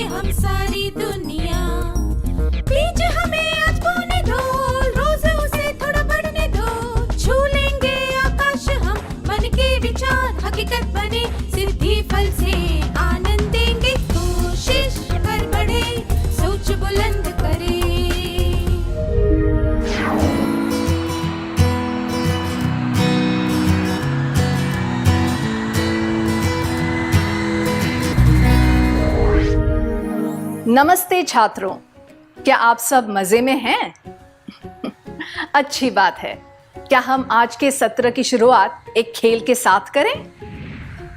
हम सारी दुनिया। बीच हमें आज बोने दो, रोज उसे थोड़ा बढ़ने दो। छू लेंगे आकाश हम, मन के विचार हकीकत बने। सिद्धि फल से आनंद देंगे, कोशिश कर बढ़े, सोच बुलंद करे। नमस्ते छात्रों, क्या आप सब मजे में हैं? अच्छी बात है। क्या हम आज के सत्र की शुरुआत एक खेल के साथ करें?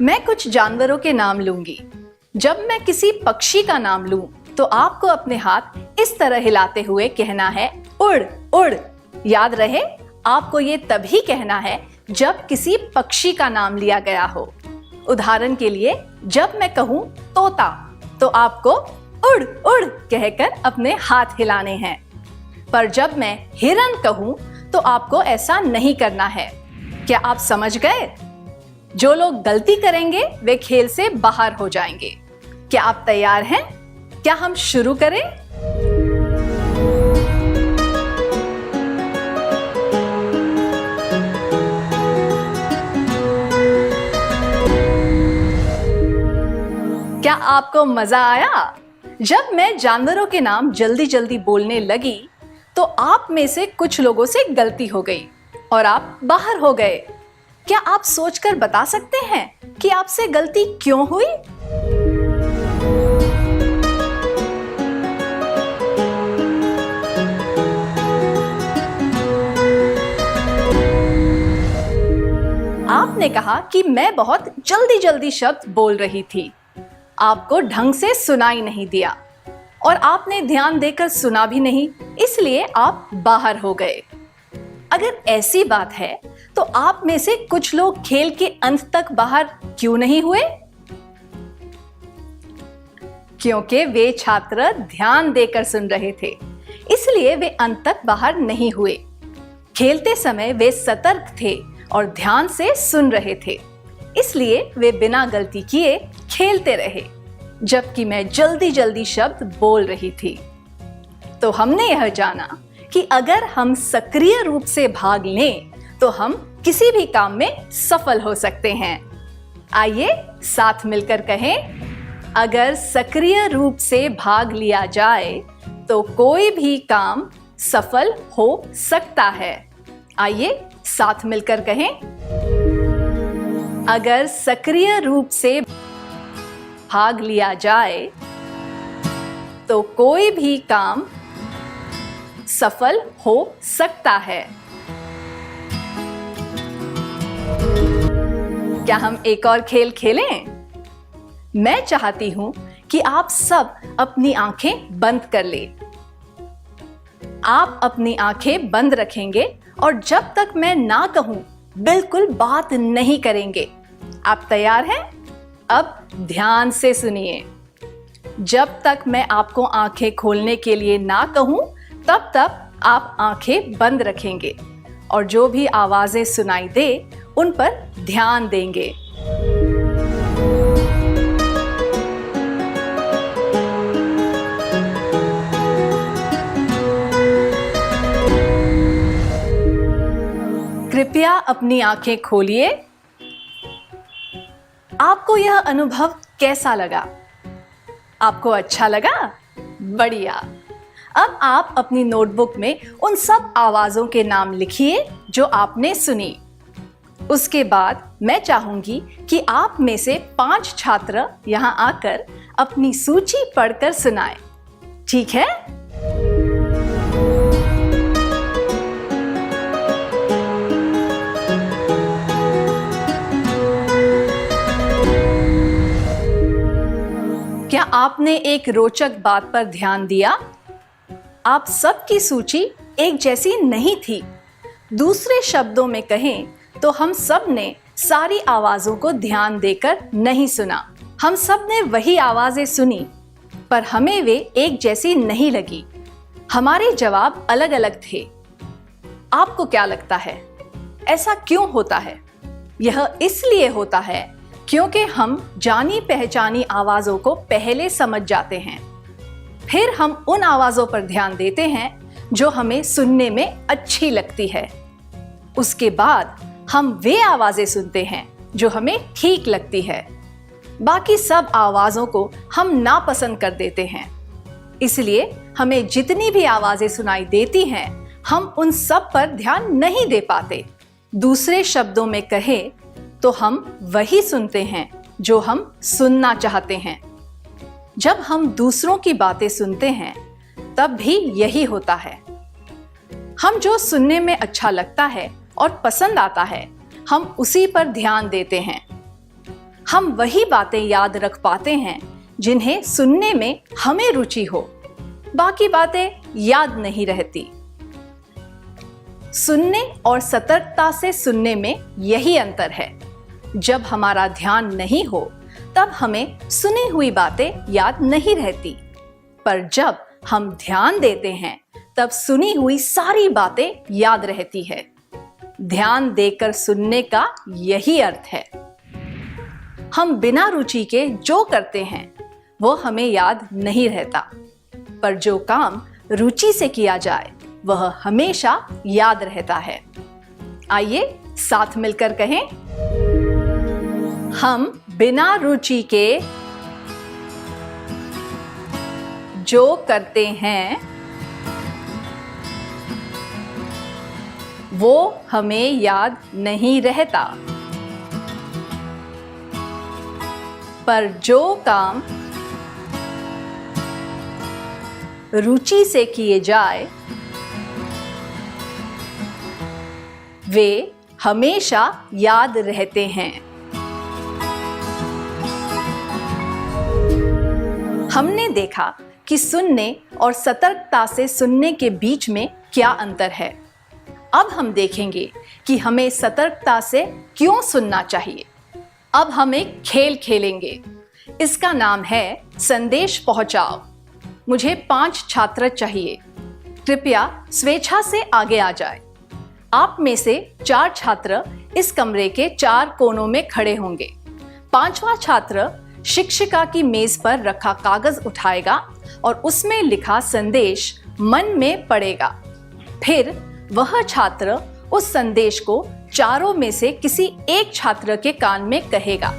मैं कुछ जानवरों के नाम लूंगी। जब मैं किसी पक्षी का नाम लूं, तो आपको अपने हाथ इस तरह हिलाते हुए कहना है उड़ उड़। याद रहे, आपको ये तभी कहना है जब किसी पक्षी का नाम लिया गया हो। उदाहरण के लिए, जब मैं कहूं तोता, तो आपको उड़ उड़ कहकर अपने हाथ हिलाने हैं। पर जब मैं हिरन कहूं, तो आपको ऐसा नहीं करना है। क्या आप समझ गए? जो लोग गलती करेंगे वे खेल से बाहर हो जाएंगे। क्या आप तैयार हैं? क्या हम शुरू करें? क्या आपको मजा आया? जब मैं जानवरों के नाम जल्दी जल्दी बोलने लगी, तो आप में से कुछ लोगों से गलती हो गई और आप बाहर हो गए। क्या आप सोचकर बता सकते हैं कि आपसे गलती क्यों हुई? आपने कहा कि मैं बहुत जल्दी जल्दी शब्द बोल रही थी। आपको ढंग से सुनाई नहीं दिया और आपने ध्यान देकर सुना भी नहीं, इसलिए आप बाहर हो गए। अगर ऐसी बात है, तो आप में से कुछ लोग खेल के अंत तक बाहर क्यों नहीं हुए? क्योंकि वे छात्र ध्यान देकर सुन रहे थे, इसलिए वे अंत तक बाहर नहीं हुए। खेलते समय वे सतर्क थे और ध्यान से सुन रहे थे, इसलिए वे बिना गलती किए खेलते रहे, जबकि मैं जल्दी जल्दी शब्द बोल रही थी। तो हमने यह जाना कि अगर हम सक्रिय रूप से भाग लें, तो हम किसी भी काम में सफल हो सकते हैं। आइए साथ मिलकर कहें, अगर सक्रिय रूप से भाग लिया जाए, तो कोई भी काम सफल हो सकता है। आइए साथ मिलकर कहें, अगर सक्रिय रूप से भाग लिया जाए, तो कोई भी काम सफल हो सकता है। क्या हम एक और खेल खेलें? मैं चाहती हूं कि आप सब अपनी आंखें बंद कर लें। आप अपनी आंखें बंद रखेंगे और जब तक मैं ना कहूं, बिल्कुल बात नहीं करेंगे। आप तैयार हैं? अब ध्यान से सुनिए। जब तक मैं आपको आंखें खोलने के लिए ना कहूं, तब तक आप आंखें बंद रखेंगे और जो भी आवाजें सुनाई दे, उन पर ध्यान देंगे। कृपया अपनी आंखें खोलिए। आपको यह अनुभव कैसा लगा? आपको अच्छा लगा? बढ़िया। अब आप अपनी नोटबुक में उन सब आवाजों के नाम लिखिए जो आपने सुनी। उसके बाद मैं चाहूंगी कि आप में से 5 छात्र यहां आकर अपनी सूची पढ़कर सुनाएं। ठीक है? क्या आपने एक रोचक बात पर ध्यान दिया? आप सबकी सूची एक जैसी नहीं थी। दूसरे शब्दों में कहें तो हम सब ने सारी आवाजों को ध्यान देकर नहीं सुना। हम सब ने वही आवाजें सुनी, पर हमें वे एक जैसी नहीं लगी। हमारे जवाब अलग अलग थे। आपको क्या लगता है, ऐसा क्यों होता है? यह इसलिए होता है क्योंकि हम जानी पहचानी आवाजों को पहले समझ जाते हैं, फिर हम उन आवाजों पर ध्यान देते हैं जो हमें सुनने में अच्छी लगती है। उसके बाद हम वे आवाजें सुनते हैं जो हमें ठीक लगती है। बाकी सब आवाजों को हम नापसंद कर देते हैं। इसलिए हमें जितनी भी आवाजें सुनाई देती हैं, हम उन सब पर ध्यान नहीं दे पाते। दूसरे शब्दों में कहें तो हम वही सुनते हैं जो हम सुनना चाहते हैं। जब हम दूसरों की बातें सुनते हैं तब भी यही होता है। हम जो सुनने में अच्छा लगता है और पसंद आता है, हम उसी पर ध्यान देते हैं। हम वही बातें याद रख पाते हैं जिन्हें सुनने में हमें रुचि हो, बाकी बातें याद नहीं रहती। सुनने और सतर्कता से सुनने में यही अंतर है। जब हमारा ध्यान नहीं हो तब हमें सुनी हुई बातें याद नहीं रहती, पर जब हम ध्यान देते हैं तब सुनी हुई सारी बातें याद रहती है। ध्यान देकर सुनने का यही अर्थ है। हम बिना रुचि के जो करते हैं वो हमें याद नहीं रहता, पर जो काम रुचि से किया जाए वह हमेशा याद रहता है। आइए साथ मिलकर कहें, हम बिना रुचि के जो करते हैं वो हमें याद नहीं रहता, पर जो काम रुचि से किए जाए वे हमेशा याद रहते हैं। हमने देखा कि सुनने और सतर्कता से सुनने के बीच में क्या अंतर है। अब हम देखेंगे कि हमें सतर्कता से क्यों सुनना चाहिए। अब हम एक खेल खेलेंगे। इसका नाम है संदेश पहुंचाओ। मुझे 5 छात्र चाहिए। कृपया स्वेच्छा से आगे आ जाए। आप में से 4 छात्र इस कमरे के 4 कोनों में खड़े होंगे। 5वां छात्र शिक्षिका की मेज पर रखा कागज उठाएगा और उसमें लिखा संदेश मन में पढ़ेगा। फिर वह छात्र उस संदेश को चारों में से किसी एक छात्र के कान में कहेगा।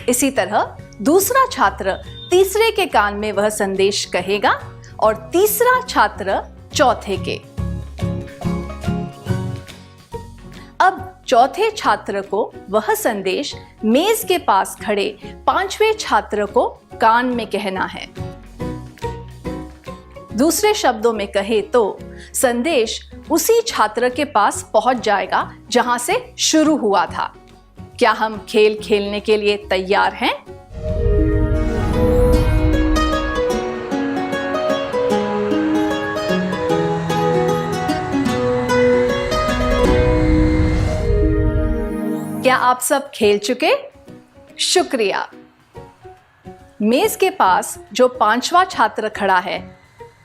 इसी तरह दूसरा छात्र तीसरे के कान में वह संदेश कहेगा और तीसरा छात्र चौथे के। अब चौथे छात्र को वह संदेश मेज के पास खड़े 5वें छात्र को कान में कहना है। दूसरे शब्दों में कहे तो संदेश उसी छात्र के पास पहुंच जाएगा जहां से शुरू हुआ था। क्या हम खेल खेलने के लिए तैयार हैं? क्या आप सब खेल चुके? शुक्रिया। मेज के पास जो 5वां छात्र खड़ा है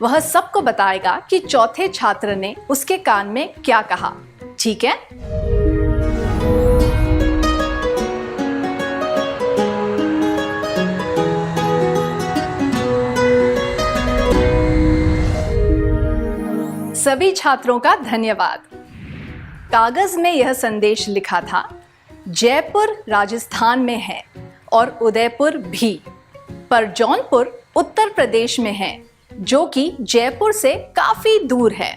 वह सबको बताएगा कि चौथे छात्र ने उसके कान में क्या कहा। ठीक है? सभी छात्रों का धन्यवाद। कागज में यह संदेश लिखा था, जयपुर राजस्थान में है और उदयपुर भी, पर जौनपुर उत्तर प्रदेश में है, जो कि जयपुर से काफी दूर है।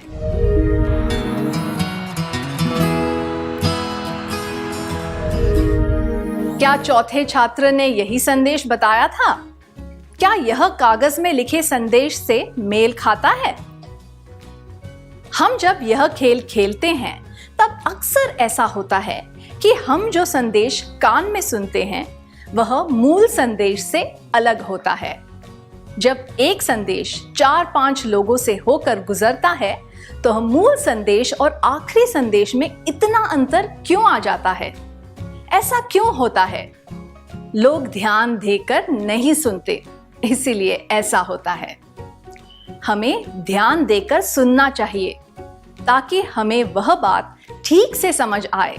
क्या चौथे छात्र ने यही संदेश बताया था? क्या यह कागज में लिखे संदेश से मेल खाता है? हम जब यह खेल खेलते हैं तब अक्सर ऐसा होता है कि हम जो संदेश कान में सुनते हैं वह मूल संदेश से अलग होता है। जब एक संदेश 4-5 लोगों से होकर गुजरता है तो मूल संदेश और आखिरी संदेश में इतना अंतर क्यों आ जाता है? ऐसा क्यों होता है? लोग ध्यान देकर नहीं सुनते, इसीलिए ऐसा होता है। हमें ध्यान देकर सुनना चाहिए ताकि हमें वह बात ठीक से समझ आए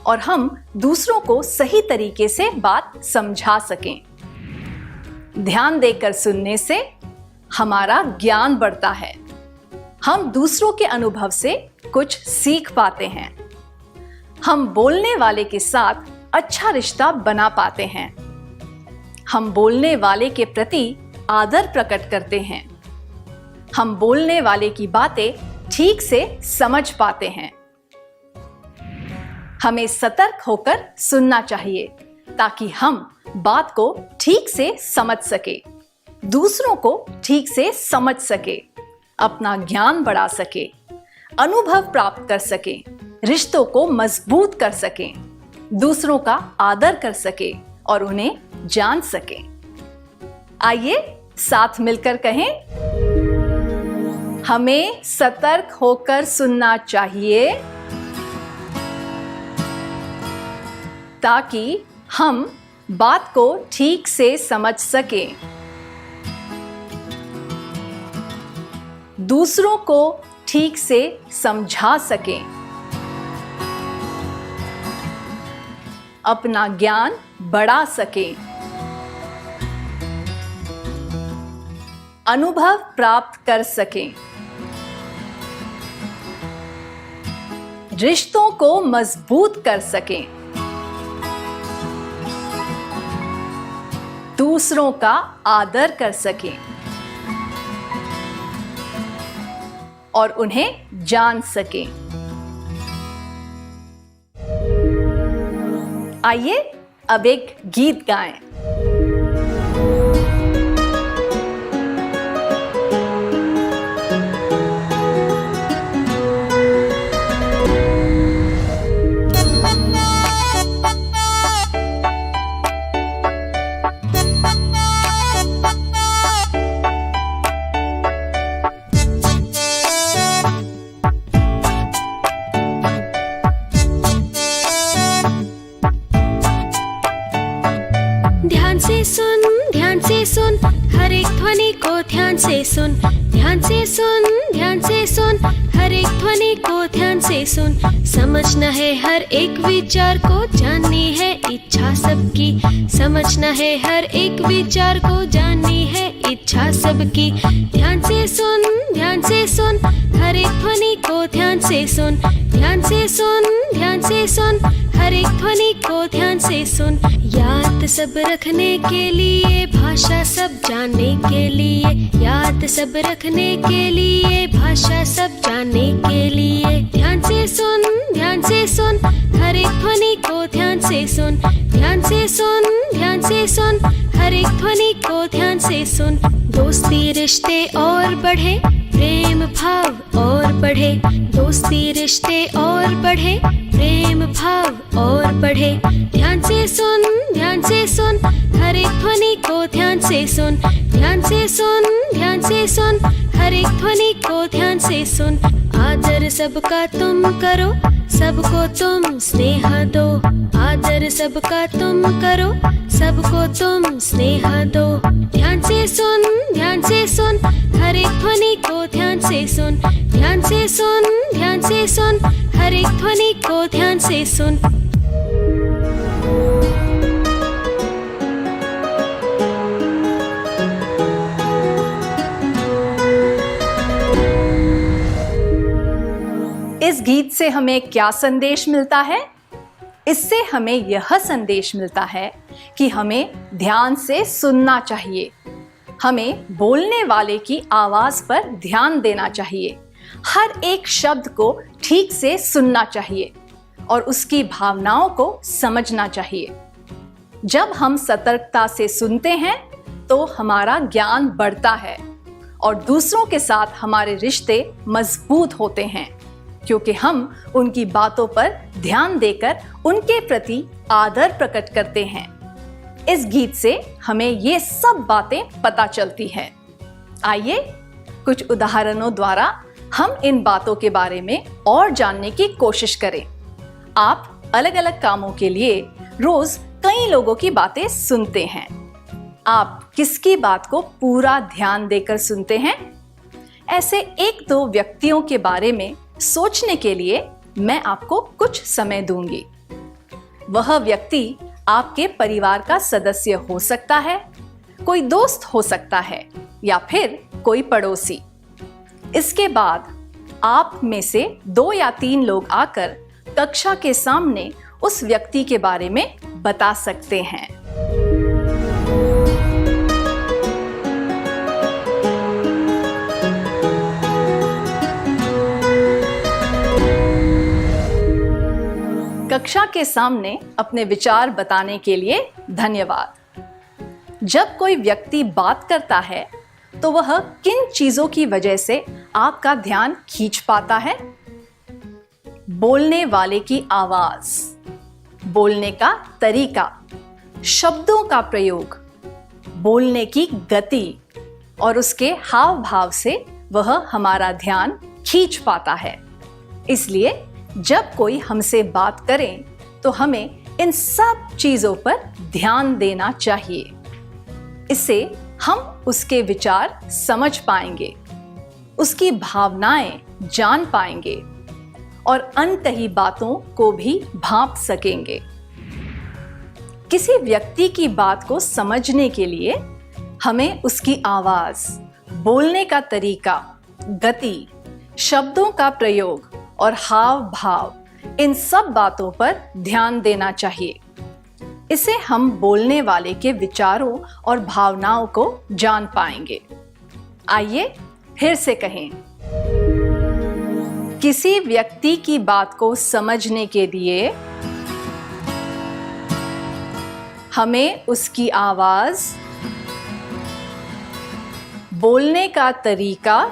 और हम दूसरों को सही तरीके से बात समझा सकें। ध्यान देकर सुनने से हमारा ज्ञान बढ़ता है। हम दूसरों के अनुभव से कुछ सीख पाते हैं। हम बोलने वाले के साथ अच्छा रिश्ता बना पाते हैं। हम बोलने वाले के प्रति आदर प्रकट करते हैं। हम बोलने वाले की बातें ठीक से समझ पाते हैं। हमें सतर्क होकर सुनना चाहिए ताकि हम बात को ठीक से समझ सके, दूसरों को ठीक से समझ सके, अपना ज्ञान बढ़ा सके, अनुभव प्राप्त कर सके, रिश्तों को मजबूत कर सके, दूसरों का आदर कर सके और उन्हें जान सके। आइए साथ मिलकर कहें, हमें सतर्क होकर सुनना चाहिए ताकि हम बात को ठीक से समझ सकें, दूसरों को ठीक से समझा सकें, अपना ज्ञान बढ़ा सकें, अनुभव प्राप्त कर सकें, रिश्तों को मजबूत कर सकें, दूसरों का आदर कर सकें और उन्हें जान सकें। आइए अब एक गीत गाएं। ध्यान से सुन, हर एक ध्वनि को ध्यान से सुन, ध्यान से सुन, ध्यान से सुन, हर एक ध्वनि को ध्यान से सुन। समझना है हर एक विचार को, जाननी है इच्छा सबकी, समझना है हर एक विचार को, जाननी है इच्छा सबकी। ध्यान से सुन, ध्यान से सुन, हर एक ध्वनि को ध्यान से सुन, ध्यान से सुन, ध्यान से सुन, हर एक ध्वनि को ध्यान से सुन। याद सब रखने के लिए, भाषा सब जानने के लिए, याद सब रखने के लिए, भाषा सब जानने के लिए। ध्यान से सुन, ध्यान से सुन, हर एक ध्वनि को ध्यान से सुन, ध्यान से सुन, ध्यान से सुन, हर एक ध्वनि को ध्यान से सुन। दोस्ती रिश्ते और बढ़े, प्रेम भाव और बढ़े, दोस्ती रिश्ते और बढ़े, प्रेम भाव और बढ़े। ध्यान से सुन, ध्यान से सुन, हर एक ध्वनि को ध्यान से सुन, ध्यान से सुन, ध्यान से सुन, हर एक ध्वनि को ध्यान से सुन। आदर सबका तुम करो, सबको तुम स्नेह दो, आदर सबका तुम करो, सबको तुम स्नेह दो। ध्यान से सुन, ध्यान से सुन, हर एक ध्वनि को ध्यान से सुन, ध्यान से सुन, ध्यान से सुन, हर एक ध्वनि को ध्यान से सुन। इस गीत से हमें क्या संदेश मिलता है? इससे हमें यह संदेश मिलता है कि हमें ध्यान से सुनना चाहिए, हमें बोलने वाले की आवाज पर ध्यान देना चाहिए, हर एक शब्द को ठीक से सुनना चाहिए और उसकी भावनाओं को समझना चाहिए। जब हम सतर्कता से सुनते हैं तो हमारा ज्ञान बढ़ता है और दूसरों के साथ हमारे रिश्ते मजबूत होते हैं, क्योंकि हम उनकी बातों पर ध्यान देकर उनके प्रति आदर प्रकट करते हैं। इस गीत से हमें ये सब बातें पता चलती हैं। आइए कुछ उदाहरणों द्वारा हम इन बातों के बारे में और जानने की कोशिश करें। आप अलग अलग कामों के लिए रोज कई लोगों की बातें सुनते हैं। आप किसकी बात को पूरा ध्यान देकर सुनते हैं? ऐसे एक दो व्यक्तियों के बारे में सोचने के लिए मैं आपको कुछ समय दूंगी। वह व्यक्ति आपके परिवार का सदस्य हो सकता है, कोई दोस्त हो सकता है या फिर कोई पड़ोसी। इसके बाद आप में से 2 या 3 लोग आकर कक्षा के सामने उस व्यक्ति के बारे में बता सकते हैं। कक्षा के सामने अपने विचार बताने के लिए धन्यवाद। जब कोई व्यक्ति बात करता है तो वह किन चीजों की वजह से आपका ध्यान खींच पाता है? बोलने वाले की आवाज, बोलने का तरीका, शब्दों का प्रयोग, बोलने की गति और उसके हाव भाव से वह हमारा ध्यान खींच पाता है। इसलिए जब कोई हमसे बात करे तो हमें इन सब चीजों पर ध्यान देना चाहिए। इससे हम उसके विचार समझ पाएंगे, उसकी भावनाएं जान पाएंगे और अनकही बातों को भी भांप सकेंगे। किसी व्यक्ति की बात को समझने के लिए हमें उसकी आवाज, बोलने का तरीका, गति, शब्दों का प्रयोग और हाव भाव, इन सब बातों पर ध्यान देना चाहिए। इससे हम बोलने वाले के विचारों और भावनाओं को जान पाएंगे। आइए फिर से कहें, किसी व्यक्ति की बात को समझने के लिए हमें उसकी आवाज, बोलने का तरीका,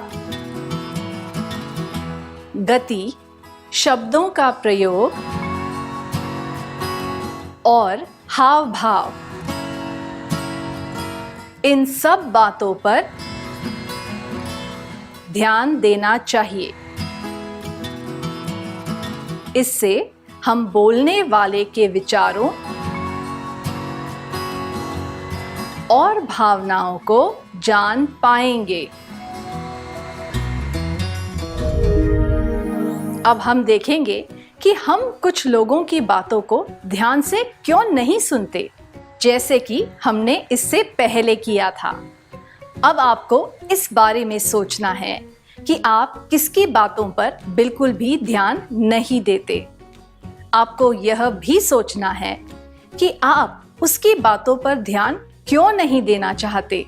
गति, शब्दों का प्रयोग और हाव भाव, इन सब बातों पर ध्यान देना चाहिए। इससे हम बोलने वाले के विचारों और भावनाओं को जान पाएंगे। अब हम देखेंगे कि हम कुछ लोगों की बातों को ध्यान से क्यों नहीं सुनते, जैसे कि हमने इससे पहले किया था। अब आपको इस बारे में सोचना है कि आप किसकी बातों पर बिल्कुल भी ध्यान नहीं देते। आपको यह भी सोचना है कि आप उसकी बातों पर ध्यान क्यों नहीं देना चाहते।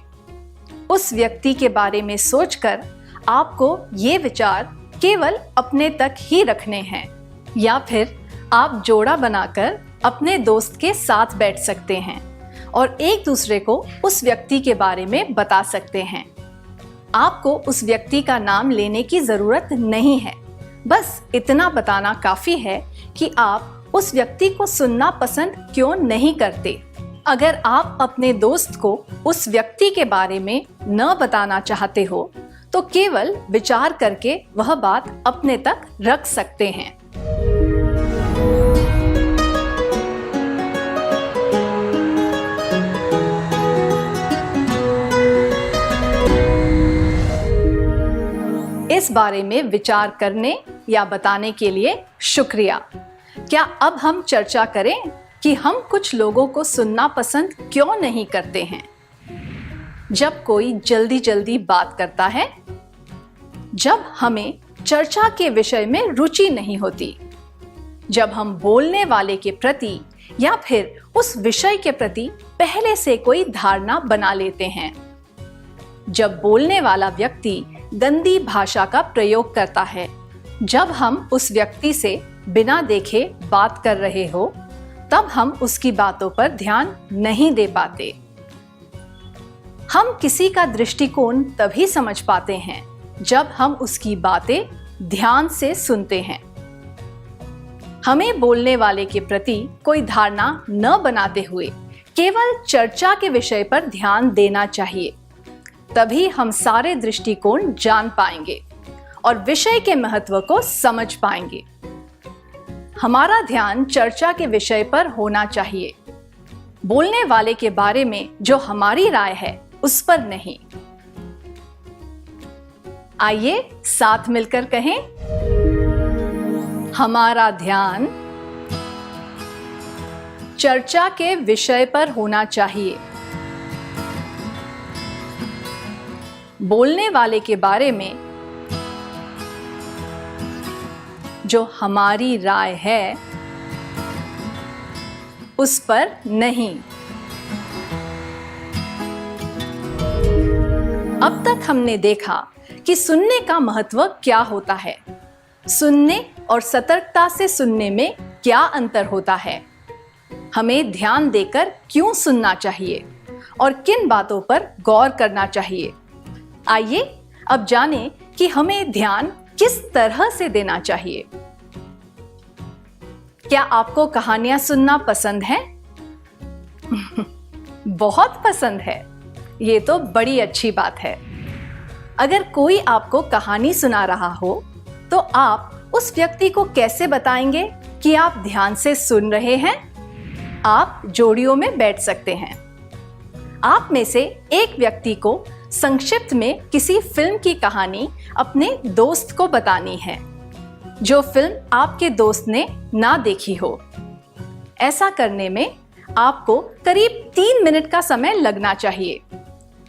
उस व्यक्ति के बारे में सोचकर आपको ये विचार केवल अपने तक ही रखने हैं, या फिर आप जोड़ा बनाकर अपने दोस्त के साथ बैठ सकते हैं और एक दूसरे को उस व्यक्ति के बारे में बता सकते हैं। आपको उस व्यक्ति का नाम लेने की जरूरत नहीं है, बस इतना बताना काफी है कि आप उस व्यक्ति को सुनना पसंद क्यों नहीं करते। अगर आप अपने दोस्त को उस व्यक्ति के बारे में न बताना चाहते हो तो केवल विचार करके वह बात अपने तक रख सकते हैं। इस बारे में विचार करने या बताने के लिए शुक्रिया। क्या अब हम चर्चा करें कि हम कुछ लोगों को सुनना पसंद क्यों नहीं करते हैं? जब कोई जल्दी जल्दी बात करता है, जब हमें चर्चा के विषय में रुचि नहीं होती, जब हम बोलने वाले के प्रति या फिर उस विषय के प्रति पहले से कोई धारणा बना लेते हैं, जब बोलने वाला व्यक्ति गंदी भाषा का प्रयोग करता है, जब हम उस व्यक्ति से बिना देखे बात कर रहे हो, तब हम उसकी बातों पर ध्यान नहीं दे पाते। हम किसी का दृष्टिकोण तभी समझ पाते हैं जब हम उसकी बातें ध्यान से सुनते हैं। हमें बोलने वाले के प्रति कोई धारणा न बनाते हुए केवल चर्चा के विषय पर ध्यान देना चाहिए। तभी हम सारे दृष्टिकोण जान पाएंगे और विषय के महत्व को समझ पाएंगे। हमारा ध्यान चर्चा के विषय पर होना चाहिए, बोलने वाले के बारे में जो हमारी राय है उस पर नहीं। आइए साथ मिलकर कहें, हमारा ध्यान चर्चा के विषय पर होना चाहिए। बोलने वाले के बारे में जो हमारी राय है उस पर नहीं। अब तक हमने देखा कि सुनने का महत्व क्या होता है, सुनने और सतर्कता से सुनने में क्या अंतर होता है, हमें ध्यान देकर क्यों सुनना चाहिए और किन बातों पर गौर करना चाहिए। आइए अब जानें कि हमें ध्यान किस तरह से देना चाहिए। क्या आपको कहानियां सुनना पसंद है? बहुत पसंद है। ये तो बड़ी अच्छी बात है। अगर कोई आपको कहानी सुना रहा हो तो आप उस व्यक्ति को कैसे बताएंगे कि आप ध्यान से सुन रहे हैं? आप जोड़ियों में बैठ सकते हैं। आप में से एक व्यक्ति को संक्षिप्त में किसी फिल्म की कहानी अपने दोस्त को बतानी है जो फिल्म आपके दोस्त ने ना देखी हो। ऐसा करने में आपको करीब 3 मिनट का समय लगना चाहिए।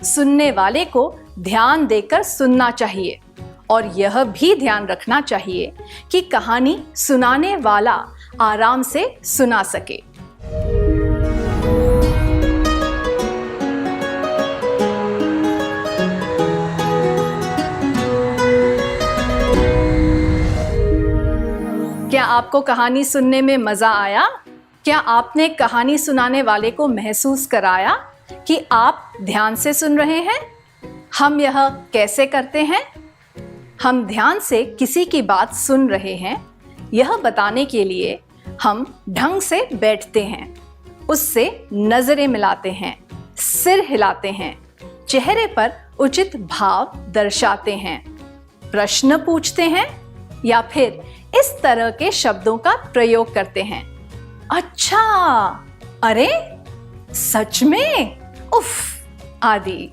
सुनने वाले को ध्यान देकर सुनना चाहिए और यह भी ध्यान रखना चाहिए कि कहानी सुनाने वाला आराम से सुना सके। क्या आपको कहानी सुनने में मजा आया? क्या आपने कहानी सुनाने वाले को महसूस कराया कि आप ध्यान से सुन रहे हैं? हम यह कैसे करते हैं? हम ध्यान से किसी की बात सुन रहे हैं यह बताने के लिए हम ढंग से बैठते हैं, उससे नजरें मिलाते हैं, सिर हिलाते हैं, चेहरे पर उचित भाव दर्शाते हैं, प्रश्न पूछते हैं या फिर इस तरह के शब्दों का प्रयोग करते हैं। अच्छा, अरे, सच में, उफ आदि।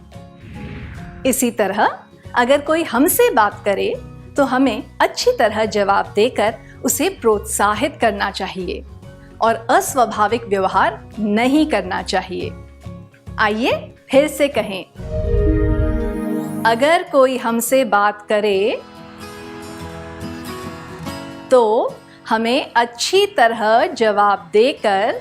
इसी तरह अगर कोई हमसे बात करे तो हमें अच्छी तरह जवाब देकर उसे प्रोत्साहित करना चाहिए और अस्वाभाविक व्यवहार नहीं करना चाहिए। आइए फिर से कहें, अगर कोई हमसे बात करे तो हमें अच्छी तरह जवाब देकर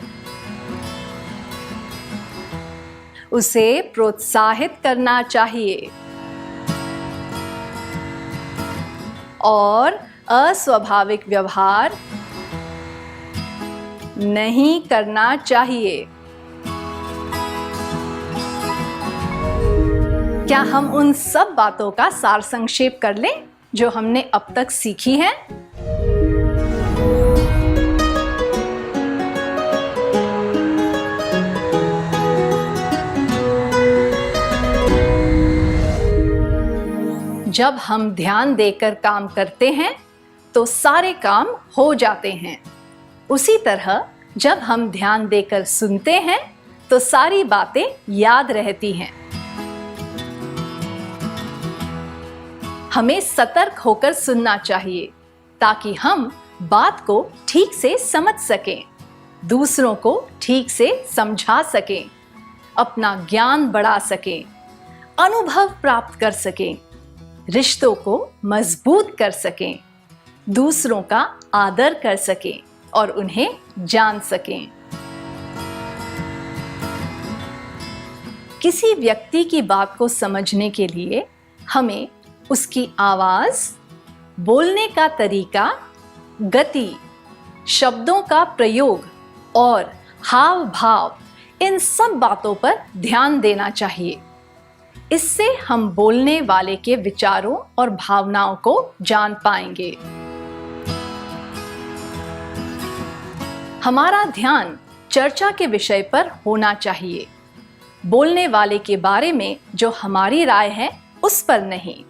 उसे प्रोत्साहित करना चाहिए और अस्वाभाविक व्यवहार नहीं करना चाहिए। क्या हम उन सब बातों का सार संक्षेप कर लें जो हमने अब तक सीखी हैं? जब हम ध्यान देकर काम करते हैं तो सारे काम हो जाते हैं। उसी तरह जब हम ध्यान देकर सुनते हैं तो सारी बातें याद रहती हैं। हमें सतर्क होकर सुनना चाहिए ताकि हम बात को ठीक से समझ सकें, दूसरों को ठीक से समझा सकें, अपना ज्ञान बढ़ा सकें, अनुभव प्राप्त कर सकें, रिश्तों को मजबूत कर सकें, दूसरों का आदर कर सकें और उन्हें जान सकें। किसी व्यक्ति की बात को समझने के लिए हमें उसकी आवाज, बोलने का तरीका, गति, शब्दों का प्रयोग और हाव भाव, इन सब बातों पर ध्यान देना चाहिए। इससे हम बोलने वाले के विचारों और भावनाओं को जान पाएंगे। हमारा ध्यान चर्चा के विषय पर होना चाहिए, बोलने वाले के बारे में जो हमारी राय है उस पर नहीं।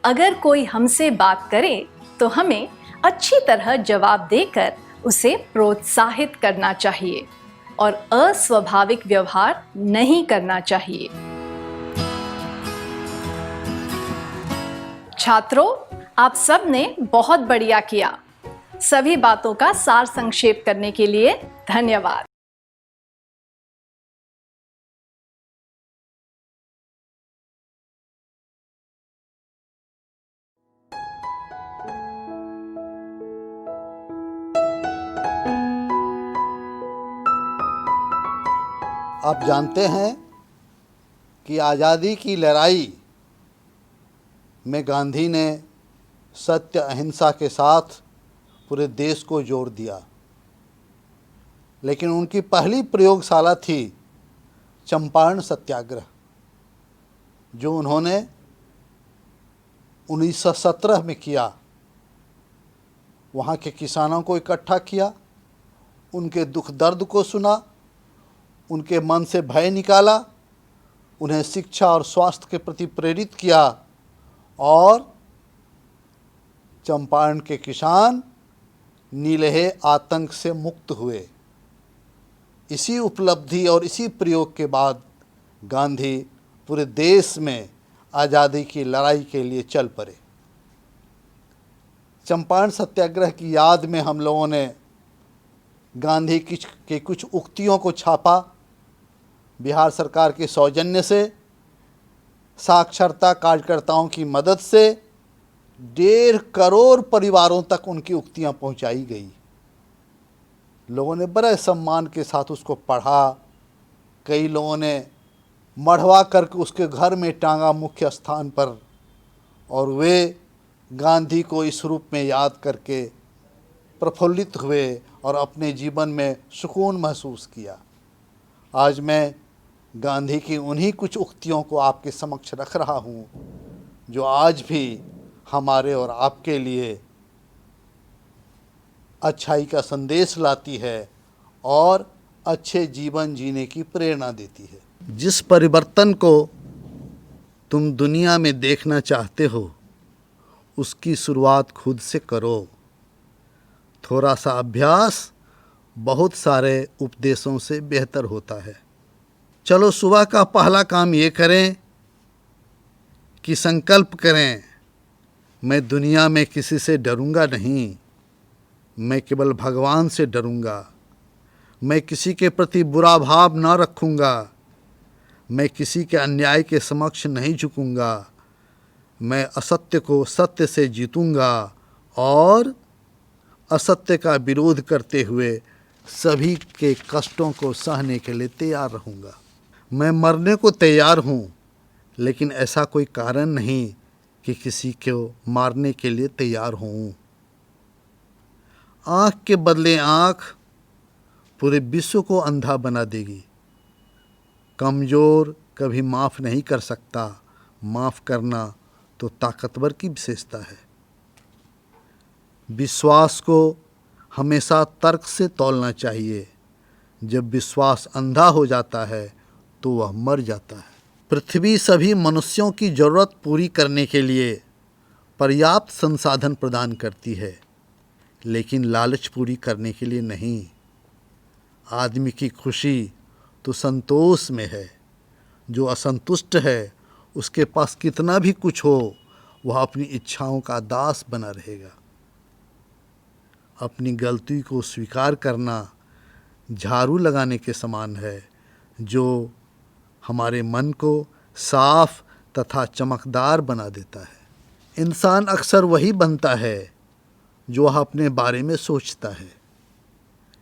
अगर कोई हमसे बात करे तो हमें अच्छी तरह जवाब देकर उसे प्रोत्साहित करना चाहिए और अस्वाभाविक व्यवहार नहीं करना चाहिए। छात्रों, आप सब ने बहुत बढ़िया किया। सभी बातों का सार संक्षेप करने के लिए धन्यवाद। आप जानते हैं कि आज़ादी की लड़ाई में गांधी ने सत्य अहिंसा के साथ पूरे देश को जोड़ दिया, लेकिन उनकी पहली प्रयोगशाला थी चंपारण सत्याग्रह, जो उन्होंने 1917 में किया। वहाँ के किसानों को इकट्ठा किया, उनके दुख दर्द को सुना, उनके मन से भय निकाला, उन्हें शिक्षा और स्वास्थ्य के प्रति प्रेरित किया और चंपारण के किसान नीलहे आतंक से मुक्त हुए। इसी उपलब्धि और इसी प्रयोग के बाद गांधी पूरे देश में आज़ादी की लड़ाई के लिए चल पड़े। चंपारण सत्याग्रह की याद में हम लोगों ने गांधी की कुछ उक्तियों को छापा। बिहार सरकार के सौजन्य से साक्षरता कार्यकर्ताओं की मदद से 1.5 करोड़ परिवारों तक उनकी उक्तियां पहुंचाई गई। लोगों ने बड़े सम्मान के साथ उसको पढ़ा। कई लोगों ने मढ़वा करके उसके घर में टांगा मुख्य स्थान पर, और वे गांधी को इस रूप में याद करके प्रफुल्लित हुए और अपने जीवन में सुकून महसूस किया। आज मैं गांधी की उन्हीं कुछ उक्तियों को आपके समक्ष रख रहा हूँ, जो आज भी हमारे और आपके लिए अच्छाई का संदेश लाती है और अच्छे जीवन जीने की प्रेरणा देती है। जिस परिवर्तन को तुम दुनिया में देखना चाहते हो, उसकी शुरुआत खुद से करो। थोड़ा सा अभ्यास बहुत सारे उपदेशों से बेहतर होता है। चलो सुबह का पहला काम ये करें कि संकल्प करें, मैं दुनिया में किसी से डरूंगा नहीं, मैं केवल भगवान से डरूंगा। मैं किसी के प्रति बुरा भाव न रखूंगा, मैं किसी के अन्याय के समक्ष नहीं झुकूंगा, मैं असत्य को सत्य से जीतूंगा और असत्य का विरोध करते हुए सभी के कष्टों को सहने के लिए तैयार रहूंगा। मैं मरने को तैयार हूँ, लेकिन ऐसा कोई कारण नहीं कि किसी को मारने के लिए तैयार हूँ। आँख के बदले आँख पूरे विश्व को अंधा बना देगी। कमज़ोर कभी माफ़ नहीं कर सकता, माफ़ करना तो ताकतवर की विशेषता है। विश्वास को हमेशा तर्क से तौलना चाहिए। जब विश्वास अंधा हो जाता है तो वह मर जाता है। पृथ्वी सभी मनुष्यों की ज़रूरत पूरी करने के लिए पर्याप्त संसाधन प्रदान करती है, लेकिन लालच पूरी करने के लिए नहीं। आदमी की खुशी तो संतोष में है। जो असंतुष्ट है, उसके पास कितना भी कुछ हो, वह अपनी इच्छाओं का दास बना रहेगा। अपनी गलती को स्वीकार करना झाड़ू लगाने के समान है, जो हमारे मन को साफ तथा चमकदार बना देता है। इंसान अक्सर वही बनता है जो वह अपने बारे में सोचता है।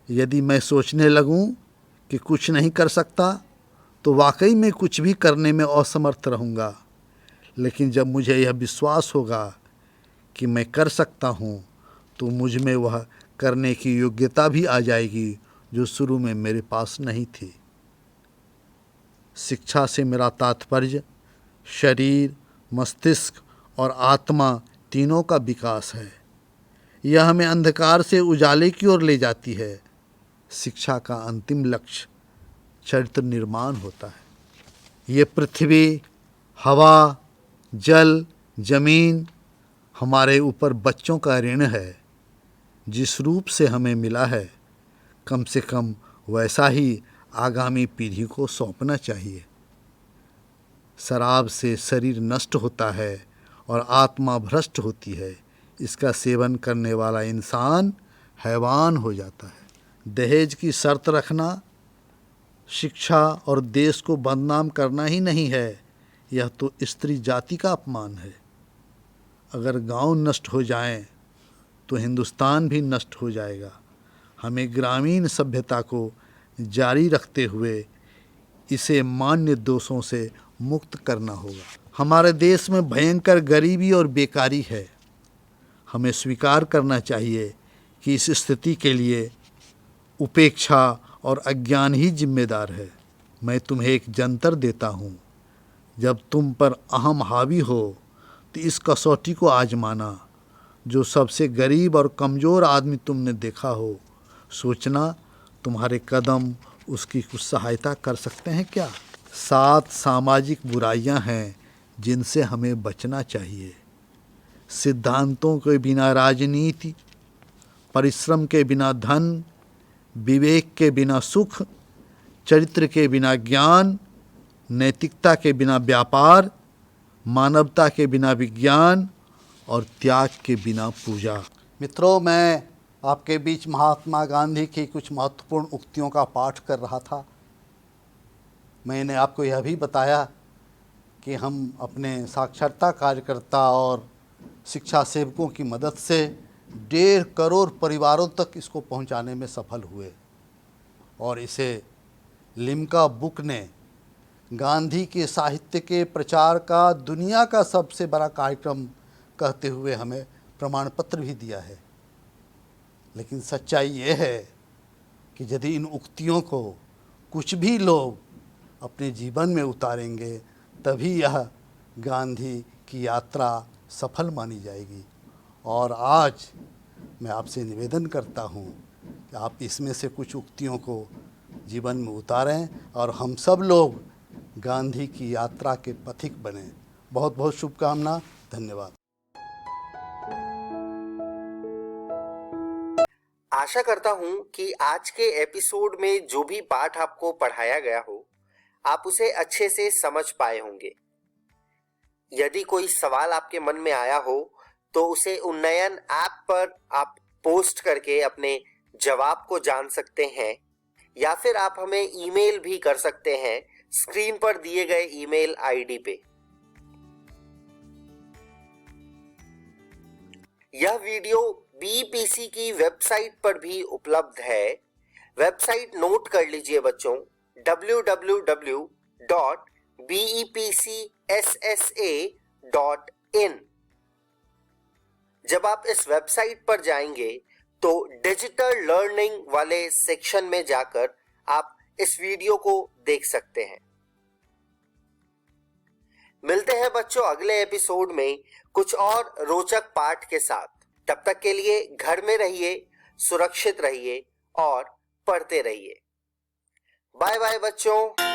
यदि मैं सोचने लगूं कि कुछ नहीं कर सकता, तो वाकई में कुछ भी करने में असमर्थ रहूँगा। लेकिन जब मुझे यह विश्वास होगा कि मैं कर सकता हूँ, तो मुझ में वह करने की योग्यता भी आ जाएगी जो शुरू में मेरे पास नहीं थी। शिक्षा से मेरा तात्पर्य शरीर, मस्तिष्क और आत्मा तीनों का विकास है। यह हमें अंधकार से उजाले की ओर ले जाती है। शिक्षा का अंतिम लक्ष्य चरित्र निर्माण होता है। ये पृथ्वी, हवा, जल, जमीन हमारे ऊपर बच्चों का ऋण है। जिस रूप से हमें मिला है, कम से कम वैसा ही आगामी पीढ़ी को सौंपना चाहिए। शराब से शरीर नष्ट होता है और आत्मा भ्रष्ट होती है। इसका सेवन करने वाला इंसान हैवान हो जाता है। दहेज की शर्त रखना शिक्षा और देश को बदनाम करना ही नहीं है, यह तो स्त्री जाति का अपमान है। अगर गांव नष्ट हो जाएं तो हिंदुस्तान भी नष्ट हो जाएगा। हमें ग्रामीण सभ्यता को जारी रखते हुए इसे मान्य दोषों से मुक्त करना होगा। हमारे देश में भयंकर गरीबी और बेकारी है। हमें स्वीकार करना चाहिए कि इस स्थिति के लिए उपेक्षा और अज्ञान ही जिम्मेदार है। मैं तुम्हें एक जंतर देता हूँ, जब तुम पर अहम हावी हो तो इस कसौटी को आजमाना। जो सबसे गरीब और कमज़ोर आदमी तुमने देखा हो, सोचना तुम्हारे कदम उसकी कुछ सहायता कर सकते हैं क्या। 7 सामाजिक बुराइयां हैं जिनसे हमें बचना चाहिए। सिद्धांतों के बिना राजनीति, परिश्रम के बिना धन, विवेक के बिना सुख, चरित्र के बिना ज्ञान, नैतिकता के बिना व्यापार, मानवता के बिना विज्ञान और त्याग के बिना पूजा। मित्रों, मैं आपके बीच महात्मा गांधी की कुछ महत्वपूर्ण उक्तियों का पाठ कर रहा था। मैंने आपको यह भी बताया कि हम अपने साक्षरता कार्यकर्ता और शिक्षा सेवकों की मदद से 1.5 करोड़ परिवारों तक इसको पहुंचाने में सफल हुए और इसे लिम्का बुक ने गांधी के साहित्य के प्रचार का दुनिया का सबसे बड़ा कार्यक्रम कहते हुए हमें प्रमाण पत्र भी दिया है। लेकिन सच्चाई ये है कि यदि इन उक्तियों को कुछ भी लोग अपने जीवन में उतारेंगे तभी यह गांधी की यात्रा सफल मानी जाएगी। और आज मैं आपसे निवेदन करता हूँ कि आप इसमें से कुछ उक्तियों को जीवन में उतारें और हम सब लोग गांधी की यात्रा के पथिक बने। बहुत बहुत शुभकामना। धन्यवाद। आशा करता हूं कि आज के एपिसोड में जो भी पाठ आपको पढ़ाया गया हो, आप उसे अच्छे से समझ पाए होंगे। यदि कोई सवाल आपके मन में आया हो तो उसे उन्नयन ऐप पर आप पोस्ट करके अपने जवाब को जान सकते हैं, या फिर आप हमें ईमेल भी कर सकते हैं स्क्रीन पर दिए गए ईमेल आईडी पे। यह वीडियो बीईपीसी की वेबसाइट पर भी उपलब्ध है। वेबसाइट नोट कर लीजिए बच्चों, www.bepcssa.in। जब आप इस वेबसाइट पर जाएंगे तो डिजिटल लर्निंग वाले सेक्शन में जाकर आप इस वीडियो को देख सकते हैं। मिलते हैं बच्चों अगले एपिसोड में कुछ और रोचक पाठ के साथ। तब तक के लिए घर में रहिए, सुरक्षित रहिए और पढ़ते रहिए। बाय बाय बच्चों।